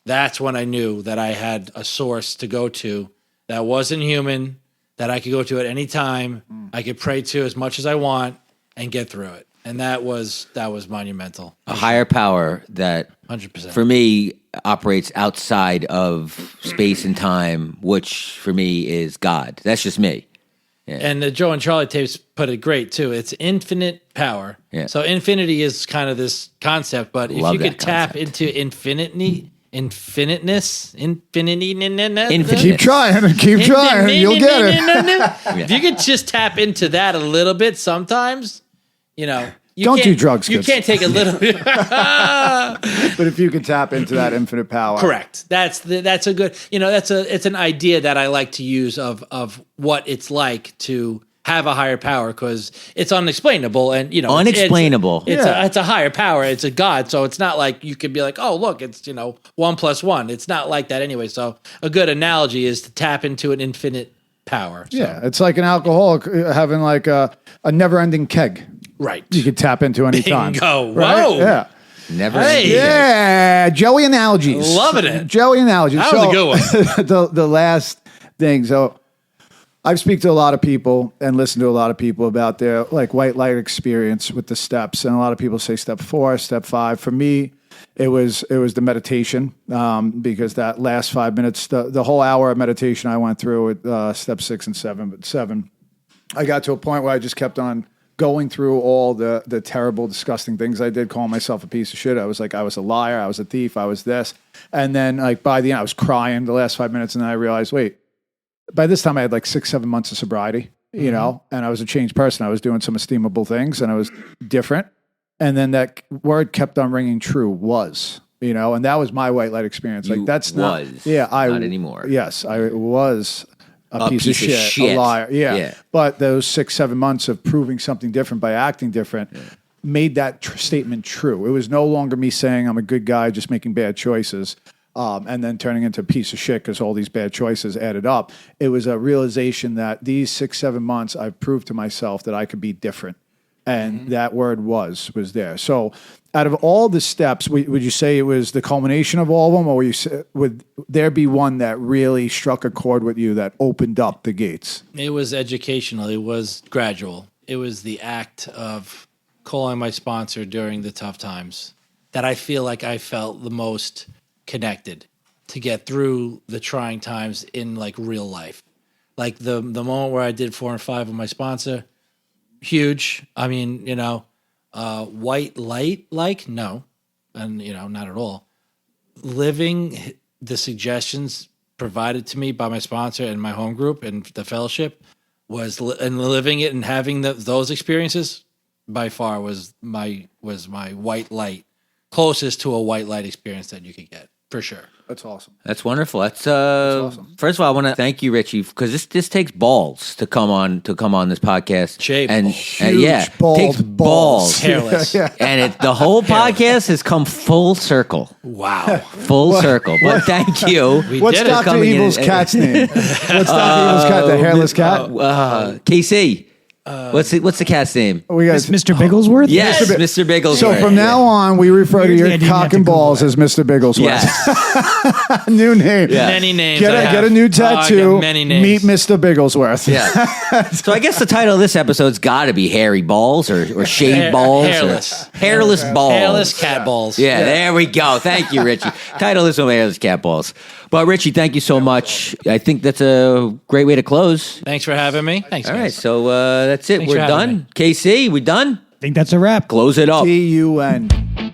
that's when I knew that I had a source to go to that wasn't human, that I could go to at any time. I could pray to as much as I want and get through it. And that was monumental. A higher power that 100%. for me operates outside of space and time, which for me is God. That's just me. Yeah. And the Joe and Charlie tapes put it great too. It's infinite power. Yeah. So infinity is kind of this concept, but if Love you could that tap concept. into infiniteness, Keep trying, you'll get it. If you could just tap into that a little bit sometimes, you Don't do can't- drugs, You kids. can't take a little But if you can tap into that infinite power. Correct. That's a good, it's an idea that I like to use of what it's like to have a higher power, because it's unexplainable and Unexplainable. It's a higher power. It's a God. So it's not like you could be like, oh, look, it's 1 + 1. It's not like that anyway. So a good analogy is to tap into an infinite power. So, Yeah, it's like an alcoholic having like a never-ending keg. right. You could tap into any time. Bingo. Right? Whoa. Yeah. Never. Hey. Yeah, Joey analogies. Loving it. Joey analogies. That was a good one. the last thing. So I've speak to a lot of people and listen to a lot of people about their like white light experience with the steps, and a lot of people say step 4, step 5. For me, it was the meditation, because that last 5 minutes, the whole hour of meditation I went through with step 6 and 7, but 7, I got to a point where I just kept on going through all the terrible, disgusting things I did, calling myself a piece of shit. I was like, I was a liar, I was a thief, I was this. And then like by the end, I was crying the last 5 minutes, and then I realized, wait, by this time I had like 6-7 months of sobriety, and I was a changed person. I was doing some esteemable things and I was different. And then that word kept on ringing true, was, and that was my white light experience. Like that's not anymore. Yes, I was a piece of shit, a liar. Yeah. But those 6-7 months of proving something different by acting different made that statement true. It was no longer me saying I'm a good guy, just making bad choices, and then turning into a piece of shit because all these bad choices added up. It was a realization that these 6-7 months I've proved to myself that I could be different. And that word was there. So out of all the steps, would you say it was the culmination of all of them, or would there be one that really struck a chord with you that opened up the gates? It was educational. It was gradual. It was the act of calling my sponsor during the tough times that I feel like I felt the most connected to get through the trying times in like real life. Like the moment where I did 4 and 5 with my sponsor, huge. I mean, white light, like, no. And, not at all. Living the suggestions provided to me by my sponsor and my home group and the fellowship and living it and having those experiences by far was my white light, closest to a white light experience that you could get, for sure. That's awesome. That's wonderful. That's awesome. First of all, I want to thank you, Richie, because this takes balls to come on this podcast. Shape. And Huge, bald takes balls. Hairless. And the whole podcast has come full circle. Wow. Full circle. But thank you. What's did it. Dr. Coming in Evil's cat's name? What's Dr. Evil's cat? The hairless cat? KC. What's the cat's name? We got Mr. Bigglesworth? Yes, Mr. Bigglesworth. So from now on, we refer to Usually I your didn't have cock to and Google balls that. as Mr. Bigglesworth. Yes. New name. Yeah. Many names. Get a new tattoo. I got many names. Meet Mr. Bigglesworth. Yeah. So I guess the title of this episode's got to be Hairy Balls or Shaved Balls. Hairless. Hairless Balls. Hairless cat balls. Yeah, there we go. Thank you, Richie. Title is Hairless Cat Balls. But Richie, thank you so much. I think that's a great way to close. Thanks for having me. Thanks. All guys. right, so that's it. Thanks We're for having done. me. KC, we done? I think that's a wrap. Close it up. T-U-N.